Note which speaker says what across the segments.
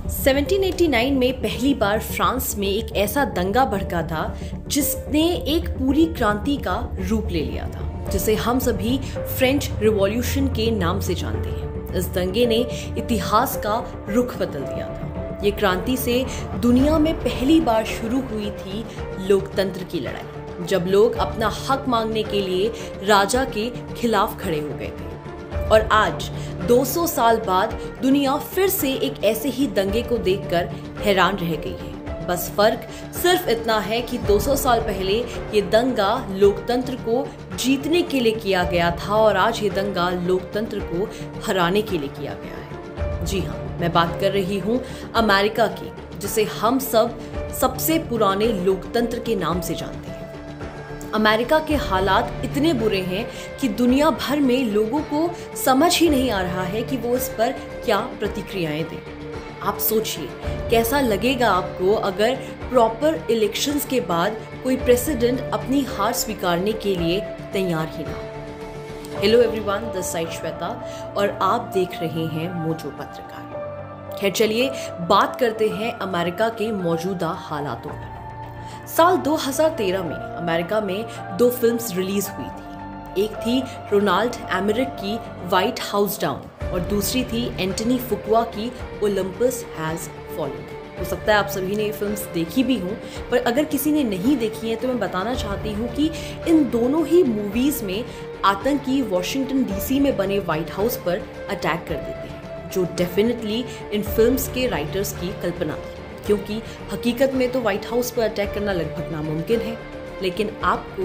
Speaker 1: 1789 में पहली बार फ्रांस में एक ऐसा दंगा भड़का था जिसने एक पूरी क्रांति का रूप ले लिया था, जिसे हम सभी फ्रेंच रिवॉल्यूशन के नाम से जानते हैं। इस दंगे ने इतिहास का रुख बदल दिया था। ये क्रांति से दुनिया में पहली बार शुरू हुई थी लोकतंत्र की लड़ाई, जब लोग अपना हक मांगने के लिए राजा के खिलाफ खड़े हो गए थे। और आज 200 साल बाद दुनिया फिर से एक ऐसे ही दंगे को देखकर हैरान रह गई है। बस फर्क सिर्फ इतना है कि 200 साल पहले ये दंगा लोकतंत्र को जीतने के लिए किया गया था और आज ये दंगा लोकतंत्र को हराने के लिए किया गया है। जी हाँ, मैं बात कर रही हूँ अमेरिका की, जिसे हम सब सबसे पुराने लोकतंत्र के नाम से जानते हैं। अमेरिका के हालात इतने बुरे हैं कि दुनिया भर में लोगों को समझ ही नहीं आ रहा है कि वो इस पर क्या प्रतिक्रियाएं दें। आप सोचिए, कैसा लगेगा आपको अगर प्रॉपर इलेक्शंस के बाद कोई प्रेसिडेंट अपनी हार स्वीकारने के लिए तैयार ही ना हो। Hello everyone, this side Shweta और आप देख रहे हैं मोजो पत्रकार। खैर चलिए बात करते हैं अमेरिका के मौजूदा हालातों पर। साल 2013 में अमेरिका में 2 फिल्म्स रिलीज हुई थी। एक थी रोनाल्ड एमरिक की व्हाइट हाउस डाउन और दूसरी थी एंटनी फुकुआ की ओलंपस हैज फॉलन। हो सकता है आप सभी ने ये फिल्म्स देखी भी हों, पर अगर किसी ने नहीं देखी है तो मैं बताना चाहती हूँ कि इन दोनों ही मूवीज में आतंकी वॉशिंगटन डीसी में बने व्हाइट हाउस पर अटैक कर देते हैं, जो डेफिनेटली इन फिल्म्स के राइटर्स की कल्पना थी, क्योंकि हकीकत में तो व्हाइट हाउस पर अटैक करना लगभग नामुमकिन है। लेकिन आपको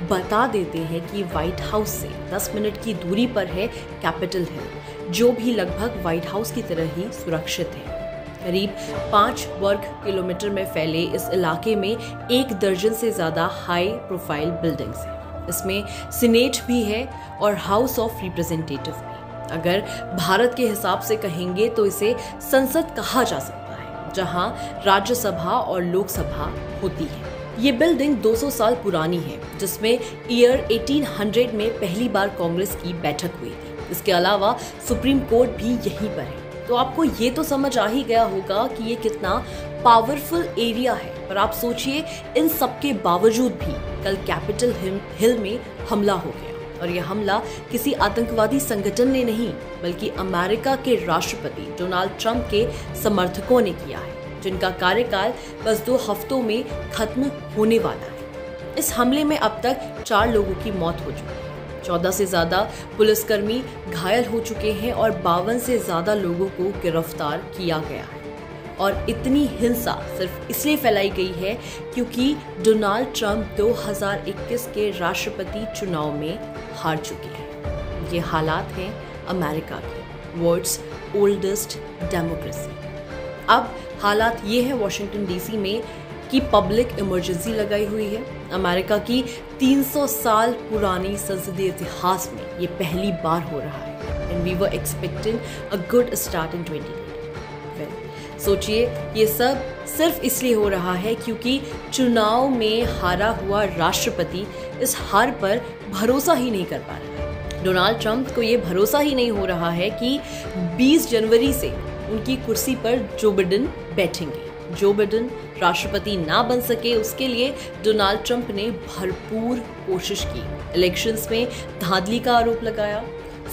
Speaker 1: बता देते हैं कि व्हाइट हाउस से 10 मिनट की दूरी पर है कैपिटल हिल, जो भी लगभग व्हाइट हाउस की तरह ही सुरक्षित है। करीब 5 वर्ग किलोमीटर में फैले इस इलाके में 1 दर्जन से ज्यादा हाई प्रोफाइल बिल्डिंग्स हैं। इसमें सीनेट भी है और हाउस ऑफ रिप्रेजेंटेटिव भी। अगर भारत के हिसाब से कहेंगे तो इसे संसद कहा जा सकता है, जहां राज्यसभा और लोकसभा होती है। ये बिल्डिंग 200 साल पुरानी है, जिसमें ईयर 1800 में पहली बार कांग्रेस की बैठक हुई थी। इसके अलावा सुप्रीम कोर्ट भी यहीं पर है। तो आपको ये तो समझ आ ही गया होगा कि ये कितना पावरफुल एरिया है। पर आप सोचिए, इन सब के बावजूद भी कल कैपिटल हिल में हमला हो गया, और यह हमला किसी आतंकवादी संगठन ने नहीं, बल्कि अमेरिका के राष्ट्रपति डोनाल्ड ट्रंप के समर्थकों ने किया है, जिनका कार्यकाल बस 2 हफ्तों में खत्म होने वाला है। इस हमले में अब तक 4 लोगों की मौत हो चुकी है, 14 से ज्यादा पुलिसकर्मी घायल हो चुके हैं और 52 से ज्यादा लोगों को गिरफ्तार किया गया है। और इतनी हिंसा सिर्फ इसलिए फैलाई गई है क्योंकि डोनाल्ड ट्रंप 2021 के राष्ट्रपति चुनाव में हार चुके हैं। ये हालात हैं अमेरिका के, वर्ल्ड्स ओल्डेस्ट डेमोक्रेसी। अब हालात ये है वॉशिंगटन डीसी में कि पब्लिक इमरजेंसी लगाई हुई है। अमेरिका की 300 साल पुरानी संसदीय इतिहास में ये पहली बार हो रहा है। And we were expecting a good start in 2020। सोचिए, ये सब सिर्फ इसलिए हो रहा है क्योंकि चुनाव में हारा हुआ राष्ट्रपति इस हार पर भरोसा ही नहीं कर पा रहा है। डोनाल्ड ट्रंप को ये भरोसा ही नहीं हो रहा है कि 20 जनवरी से उनकी कुर्सी पर जो बिडेन बैठेंगे। जो बिडेन राष्ट्रपति ना बन सके, उसके लिए डोनाल्ड ट्रंप ने भरपूर कोशिश की। इलेक्शंस में धांधली का आरोप लगाया,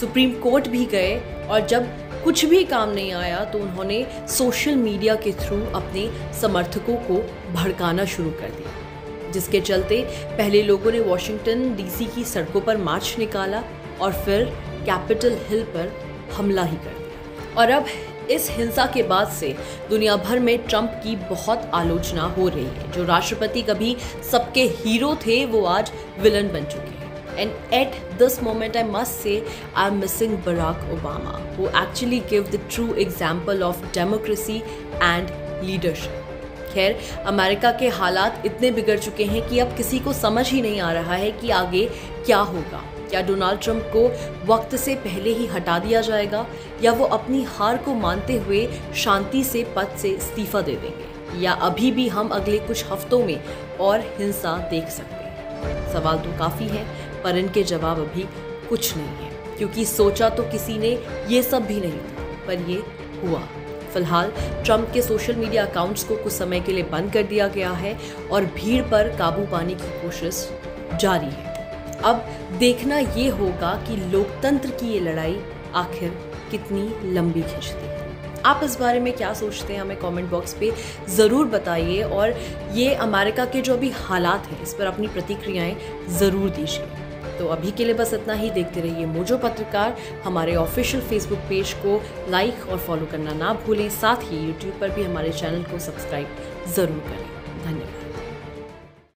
Speaker 1: सुप्रीम कोर्ट भी गए, और जब कुछ भी काम नहीं आया तो उन्होंने सोशल मीडिया के थ्रू अपने समर्थकों को भड़काना शुरू कर दिया, जिसके चलते पहले लोगों ने वॉशिंगटन डीसी की सड़कों पर मार्च निकाला और फिर कैपिटल हिल पर हमला ही कर दिया। और अब इस हिंसा के बाद से दुनिया भर में ट्रंप की बहुत आलोचना हो रही है। जो राष्ट्रपति कभी सबके हीरो थे, वो आज विलन बन चुके हैं। And at this moment I must say I am missing Barack Obama, who actually give the true example of democracy and leadership. खैर, अमेरिका के हालात इतने बिगड़ चुके हैं कि अब किसी को समझ ही नहीं आ रहा है कि आगे क्या होगा। क्या डोनाल्ड ट्रंप को वक्त से पहले ही हटा दिया जाएगा, या वो अपनी हार को मानते हुए शांति से पद से इस्तीफा दे देंगे, या अभी भी हम अगले कुछ हफ्तों में और हिंसा देख सकते हैं। सवाल तो काफ़ी है, पर इनके जवाब अभी कुछ नहीं है, क्योंकि सोचा तो किसी ने ये सब भी नहीं था, पर ये हुआ। फिलहाल ट्रंप के सोशल मीडिया अकाउंट्स को कुछ समय के लिए बंद कर दिया गया है और भीड़ पर काबू पाने की कोशिश जारी है। अब देखना ये होगा कि लोकतंत्र की ये लड़ाई आखिर कितनी लंबी खिंचती है। आप इस बारे में क्या सोचते हैं, हमें कमेंट बॉक्स पे ज़रूर बताइए और ये अमेरिका के जो अभी हालात हैं इस पर अपनी प्रतिक्रियाएं ज़रूर दीजिए। तो अभी के लिए बस इतना ही। देखते रहिए मोजो पत्रकार। हमारे ऑफिशियल फेसबुक पेज को लाइक और फॉलो करना ना भूलें। साथ ही यूट्यूब पर भी हमारे चैनल को सब्सक्राइब ज़रूर करें। धन्यवाद।